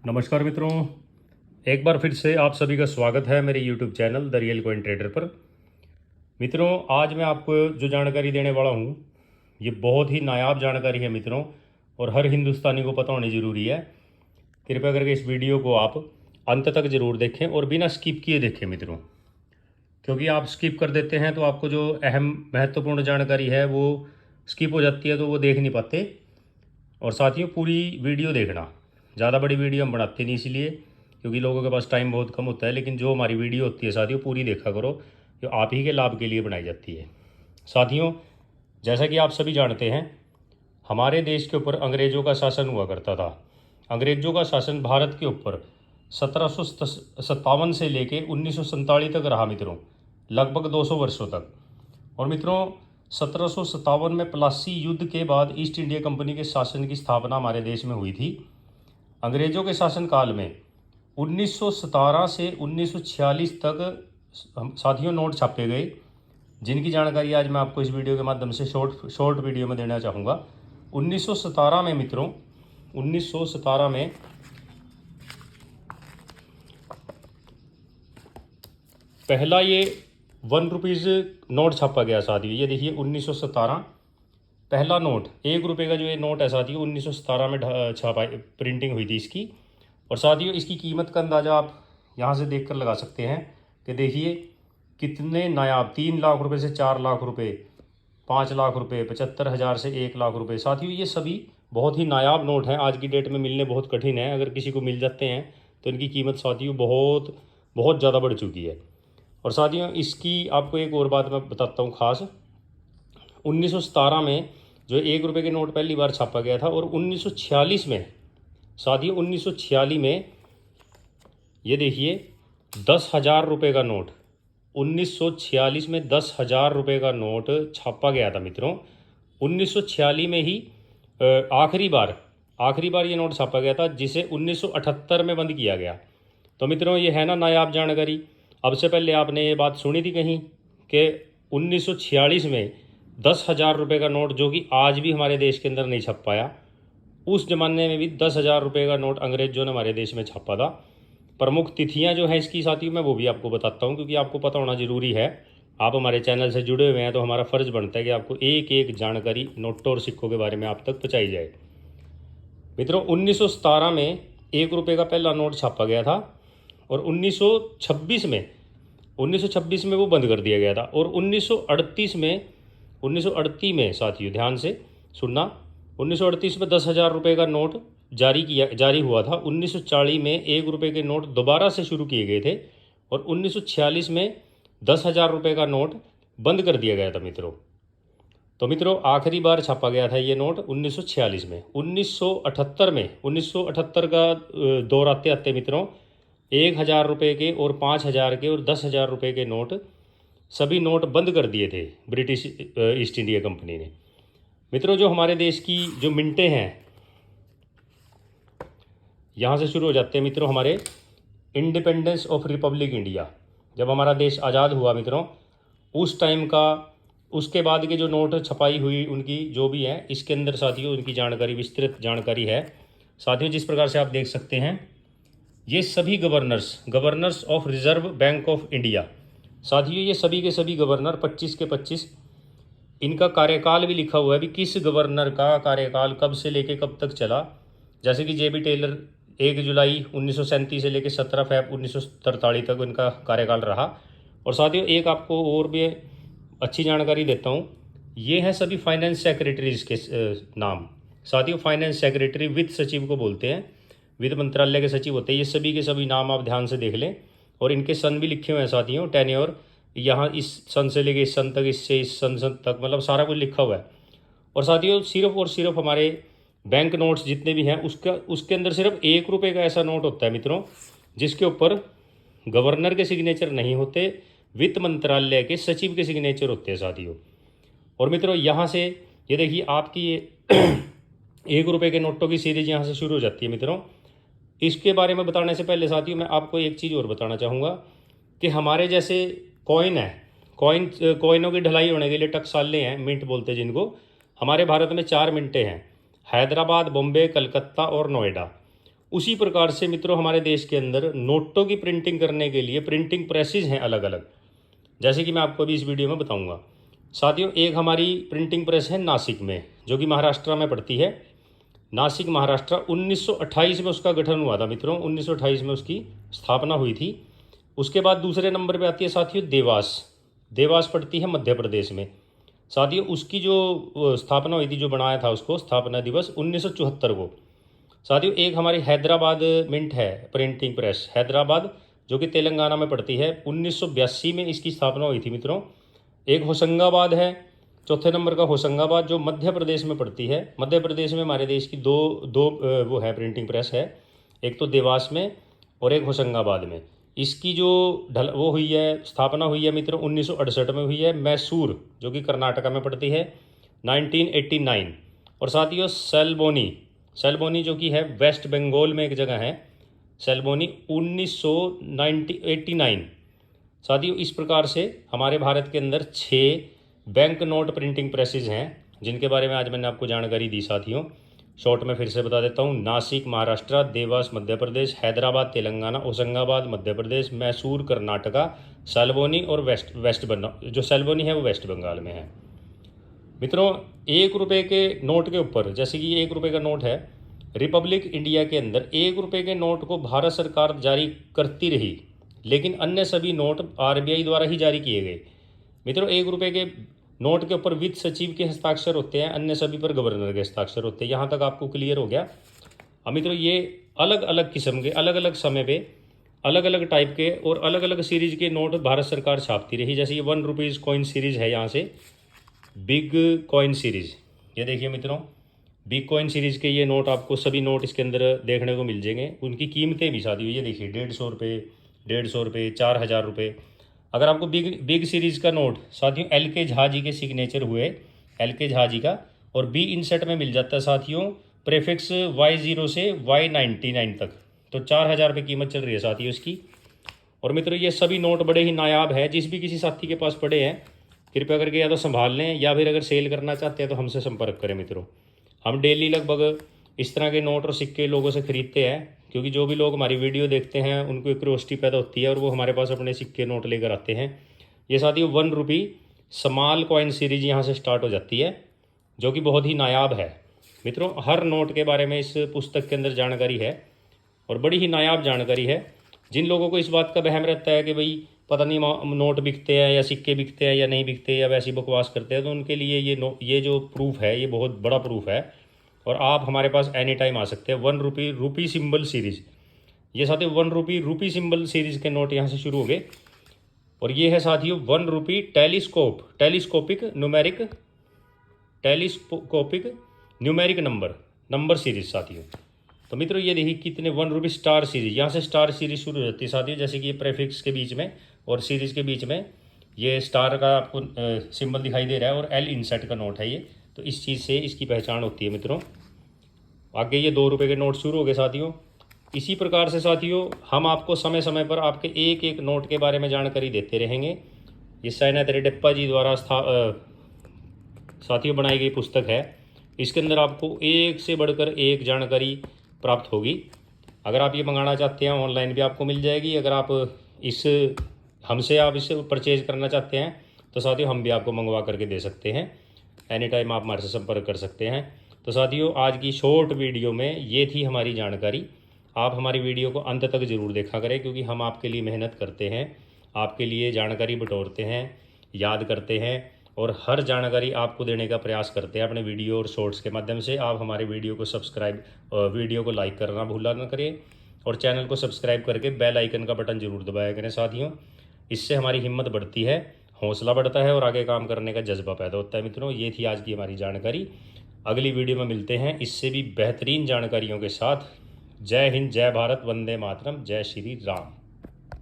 नमस्कार मित्रों, एक बार फिर से आप सभी का स्वागत है मेरे YouTube channel the real coin trader पर। मित्रों, आज मैं आपको जो जानकारी देने वाला हूँ ये बहुत ही नायाब जानकारी है मित्रों, और हर हिंदुस्तानी को पता होनी ज़रूरी है। कृपया करके इस वीडियो को आप अंत तक ज़रूर देखें और बिना स्किप किए देखें मित्रों, क्योंकि आप स्किप कर देते हैं तो आपको जो अहम महत्वपूर्ण जानकारी है वो स्किप हो जाती है, तो वो देख नहीं पाते। और साथियों, पूरी वीडियो देखना, ज़्यादा बड़ी वीडियो हम बनाते नहीं इसलिए क्योंकि लोगों के पास टाइम बहुत कम होता है, लेकिन जो हमारी वीडियो होती है साथियों पूरी देखा करो, जो आप ही के लाभ के लिए बनाई जाती है। साथियों, जैसा कि आप सभी जानते हैं, हमारे देश के ऊपर अंग्रेज़ों का शासन हुआ करता था। अंग्रेज़ों का शासन भारत के ऊपर 1757 से लेके 1947 तक रहा मित्रों, लगभग 200 वर्षों तक। और मित्रों, 1757 में प्लासी युद्ध के बाद ईस्ट इंडिया कंपनी के शासन की स्थापना हमारे देश में हुई थी। अंग्रेज़ों के शासनकाल में 1917 से 1946 तक साथियों नोट छापे गए, जिनकी जानकारी आज मैं आपको इस वीडियो के माध्यम से शॉर्ट वीडियो में देना चाहूँगा। 1917 में मित्रों, 1917 में पहला ये 1 रुपीज़ नोट छापा गया साथियों। ये देखिए 1917 पहला नोट, 1 रुपये का जो ये नोट है साथियों, 1917 में छापा प्रिंटिंग हुई थी इसकी। और साथियों, इसकी कीमत का अंदाज़ा आप यहाँ से देखकर लगा सकते हैं कि देखिए कितने नायाब, 3 लाख रुपए से 4 लाख रुपए, 5 लाख रुपए, 75,000 से 1 लाख रुपए। साथियों, ये सभी बहुत ही नायाब नोट हैं। आज की डेट में मिलने बहुत कठिन है, अगर किसी को मिल जाते हैं तो इनकी कीमत साथियों बहुत बहुत ज़्यादा बढ़ चुकी है। और साथियों, इसकी आपको एक और बात मैं बताता हूँ खास। 1917 में जो 1 रुपये के नोट पहली बार छापा गया था, और 1946 में साथियों, 1946 में ये देखिए 10,000 रुपये का नोट, 1946 में 10,000 रुपये का नोट छापा गया था मित्रों। 1946 में ही आखिरी बार ये नोट छापा गया था, जिसे 1978 में बंद किया गया। तो मित्रों, ये है ना नायाब जानकारी। अब से पहले आपने ये बात सुनी थी कहीं कि 1946 में 10,000 रुपये का नोट, जो कि आज भी हमारे देश के अंदर नहीं छप पाया, उस जमाने में भी 10,000 रुपये का नोट अंग्रेजों ने हमारे देश में छापा था। प्रमुख तिथियां जो हैं इसकी साथियों, मैं वो भी आपको बताता हूं, क्योंकि आपको पता होना ज़रूरी है। आप हमारे चैनल से जुड़े हुए हैं तो हमारा फ़र्ज़ बनता है कि आपको एक एक जानकारी नोटों और सिक्कों के बारे में आप तक पहुँचाई जाए। मित्रों, 1917 में 1 रुपये का पहला नोट छापा गया था, और 1926 में वो बंद कर दिया गया था। और 1938 में साथियों ध्यान से सुनना, 1938 में 10,000 रुपये का नोट जारी हुआ था। 1940 में 1 रुपये के नोट दोबारा से शुरू किए गए थे, और 1946 में 10,000 रुपये का नोट बंद कर दिया गया था मित्रों। तो मित्रों, आखिरी बार छापा गया था ये नोट 1946 में। 1978 का दौर आते आते मित्रों, 1,000 रुपये के और 5,000 के और 10,000 रुपये के नोट, सभी नोट बंद कर दिए थे ब्रिटिश ईस्ट इंडिया कंपनी ने। मित्रों, जो हमारे देश की जो मिनटें हैं, यहाँ से शुरू हो जाते हैं मित्रों। हमारे इंडिपेंडेंस ऑफ रिपब्लिक इंडिया, जब हमारा देश आज़ाद हुआ मित्रों, उस टाइम का, उसके बाद के जो नोट छपाई हुई उनकी जो भी है, इसके अंदर साथियों उनकी जानकारी, विस्तृत जानकारी है साथियों। जिस प्रकार से आप देख सकते हैं, ये सभी governors of reserve bank of India साथियों, ये सभी के सभी गवर्नर 25 के 25, इनका कार्यकाल भी लिखा हुआ है भी किस गवर्नर का कार्यकाल कब से लेके कब तक चला। जैसे कि JB टेलर 1 जुलाई 1937 से लेकर 17 फरवरी 1943 तक इनका कार्यकाल रहा। और साथियों, एक आपको और भी अच्छी जानकारी देता हूँ, ये हैं सभी फाइनेंस सेक्रेटरीज के नाम साथियों। फाइनेंस सेक्रेटरी वित्त सचिव को बोलते हैं, वित्त मंत्रालय के सचिव होते हैं। ये सभी के सभी नाम आप ध्यान से देख लें, और इनके सन भी लिखे हुए हैं साथियों, टेन्योर, यहाँ इस सन से लेके इस सन तक, इससे इस सन तक, मतलब सारा कुछ लिखा हुआ है। और साथियों, सिर्फ और सिर्फ हमारे बैंक नोट्स जितने भी हैं उसके अंदर सिर्फ 1 रुपये का ऐसा नोट होता है मित्रों, जिसके ऊपर गवर्नर के सिग्नेचर नहीं होते, वित्त मंत्रालय के सचिव के सिग्नेचर होते हैं साथियों। और मित्रों, यहाँ से ये देखिए आपकी ये 1 रुपये के नोटों की सीरीज यहाँ से शुरू हो जाती है मित्रों। इसके बारे में बताने से पहले साथियों, मैं आपको एक चीज़ और बताना चाहूँगा कि हमारे जैसे कॉइन है, कॉइनों की ढलाई होने के लिए टकसालें हैं, मिंट बोलते हैं जिनको, हमारे भारत में 4 मिंटें हैं, हैदराबाद, बॉम्बे, कलकत्ता और नोएडा। उसी प्रकार से मित्रों हमारे देश के अंदर नोटों की प्रिंटिंग करने के लिए प्रिंटिंग प्रेसेज हैं अलग अलग, जैसे कि मैं आपको अभी इस वीडियो में बताऊंगा। साथियों, एक हमारी प्रिंटिंग प्रेस है नासिक में, जो कि महाराष्ट्र में पड़ती है। नासिक महाराष्ट्र 1928 में उसका गठन हुआ था मित्रों, 1928 में उसकी स्थापना हुई थी। उसके बाद दूसरे नंबर पे आती है साथियों देवास। देवास पड़ती है मध्य प्रदेश में। साथियों, उसकी जो स्थापना हुई थी, जो बनाया था उसको स्थापना दिवस 1974 को। साथियों, एक हमारी हैदराबाद मिंट है प्रिंटिंग प्रेस, हैदराबाद, जो कि तेलंगाना में पड़ती है। 1982 में इसकी स्थापना हुई थी मित्रों। एक होशंगाबाद है, चौथे नंबर का होशंगाबाद, जो मध्य प्रदेश में पड़ती है। मध्य प्रदेश में हमारे देश की दो दो वो है प्रिंटिंग प्रेस है, एक तो देवास में और एक होशंगाबाद में। इसकी जो वो हुई है, स्थापना हुई है मित्रों 1968 में हुई है। मैसूर, जो कि कर्नाटका में पड़ती है, 1989। और साथियों सेल्बोनी, सेल्बोनी जो कि है वेस्ट बंगाल में एक जगह है, सेल्बोनी 1989। साथियों, इस प्रकार से हमारे भारत के अंदर 6 बैंक नोट प्रिंटिंग प्रेसेज हैं, जिनके बारे में आज मैंने आपको जानकारी दी। साथियों, शॉर्ट में फिर से बता देता हूँ। नासिक महाराष्ट्र, देवास मध्य प्रदेश, हैदराबाद तेलंगाना, होशंगाबाद मध्य प्रदेश, मैसूर कर्नाटका, सेल्बोनी और वेस्ट बंगाल। जो सेल्बोनी है वो वेस्ट बंगाल में है। मित्रों, 1 रुपये के नोट के ऊपर, जैसे कि 1 रुपये का नोट है, रिपब्लिक इंडिया के अंदर 1 रुपये के नोट को भारत सरकार जारी करती रही, लेकिन अन्य सभी नोट RBI द्वारा ही जारी किए गए। मित्रों, 1 रुपये के नोट के ऊपर वित्त सचिव के हस्ताक्षर होते हैं, अन्य सभी पर गवर्नर के हस्ताक्षर होते हैं। यहाँ तक आपको क्लियर हो गया। अब मित्रों, ये अलग अलग किस्म के, अलग अलग समय पे, अलग अलग टाइप के और अलग अलग सीरीज के नोट भारत सरकार छापती रही। जैसे ये 1 रुपीज़ कॉइन सीरीज है, यहाँ से बिग कॉइन सीरीज, ये देखिए मित्रों, बिग कॉइन सीरीज़ के ये नोट, आपको सभी नोट इसके अंदर देखने को मिल जाएंगे। उनकी कीमतें भी साथियों ये देखिए, 150 रुपये, 150 रुपये, 4000 रुपये। अगर आपको बिग सीरीज़ का नोट साथियों LK झा जी के सिग्नेचर हुए, LK झा जी का, और बी इंसेट में मिल जाता है साथियों प्रेफिक्स Y0 से Y99 तक, तो 4000 रुपये कीमत चल रही है साथियों इसकी। और मित्रों, ये सभी नोट बड़े ही नायाब है। जिस भी किसी साथी के पास पड़े हैं, कृपया करके या तो संभाल लें, या फिर अगर सेल करना चाहते हैं तो हमसे संपर्क करें मित्रों। हम डेली लगभग इस तरह के नोट और सिक्के लोगों से खरीदते हैं, क्योंकि जो भी लोग हमारी वीडियो देखते हैं उनको एक क्यूरियोसिटी पैदा होती है और वो हमारे पास अपने सिक्के नोट लेकर आते हैं। ये साथियों 1 रुपी स्मॉल कॉइन सीरीज यहाँ से स्टार्ट हो जाती है, जो कि बहुत ही नायाब है मित्रों। हर नोट के बारे में इस पुस्तक के अंदर जानकारी है, और बड़ी ही नायाब जानकारी है। जिन लोगों को इस बात का वहम रहता है कि भाई पता नहीं नोट बिकते हैं या सिक्के बिकते हैं या नहीं बिकते, या वैसी बकवास करते हैं, तो उनके लिए ये जो प्रूफ है, ये बहुत बड़ा प्रूफ है। और आप हमारे पास एनी टाइम आ सकते हैं। 1 रुपी सिंबल सीरीज़, ये साथियों 1 रुपी सिंबल सीरीज़ के नोट यहाँ से शुरू हो गए। और ये है साथियों 1 रुपी टेलीस्कोपिक न्यूमेरिक नंबर सीरीज साथियों। तो मित्रों, ये देखिए कितने 1 रुपी स्टार सीरीज, यहाँ से स्टार सीरीज शुरू हो जाती है साथियों। जैसे कि ये प्रेफिक्स के बीच में और सीरीज के बीच में ये स्टार का आपको सिंबल दिखाई दे रहा है, और L इंसेट का नोट है ये, तो इस चीज़ से इसकी पहचान होती है मित्रों। आगे ये 2 रुपये के नोट शुरू हो गए साथियों। इसी प्रकार से साथियों हम आपको समय समय पर आपके एक एक नोट के बारे में जानकारी देते रहेंगे। ये साइनाथ रेड्डप्पा जी द्वारा साथियों बनाई गई पुस्तक है। इसके अंदर आपको एक से बढ़कर एक जानकारी प्राप्त होगी। अगर आप ये मंगाना चाहते हैं, ऑनलाइन भी आपको मिल जाएगी। अगर आप हमसे इसे परचेज करना चाहते हैं, तो साथियों हम भी आपको मंगवा करके दे सकते हैं। एनी टाइम आप हमारे से संपर्क कर सकते हैं। तो साथियों, आज की शॉर्ट वीडियो में ये थी हमारी जानकारी। आप हमारी वीडियो को अंत तक ज़रूर देखा करें, क्योंकि हम आपके लिए मेहनत करते हैं, आपके लिए जानकारी बटोरते हैं, याद करते हैं, और हर जानकारी आपको देने का प्रयास करते हैं अपने वीडियो और शॉर्ट्स के माध्यम से। आप हमारे वीडियो को वीडियो को लाइक करना भूला ना करें, और चैनल को सब्सक्राइब करके बेल आइकन का बटन जरूर दबाया करें साथियों। इससे हमारी हिम्मत बढ़ती है, हौसला बढ़ता है, और आगे काम करने का जज्बा पैदा होता है मित्रों। ये थी आज की हमारी जानकारी। अगली वीडियो में मिलते हैं इससे भी बेहतरीन जानकारियों के साथ। जय हिंद, जय भारत, वंदे मातरम, जय श्री राम।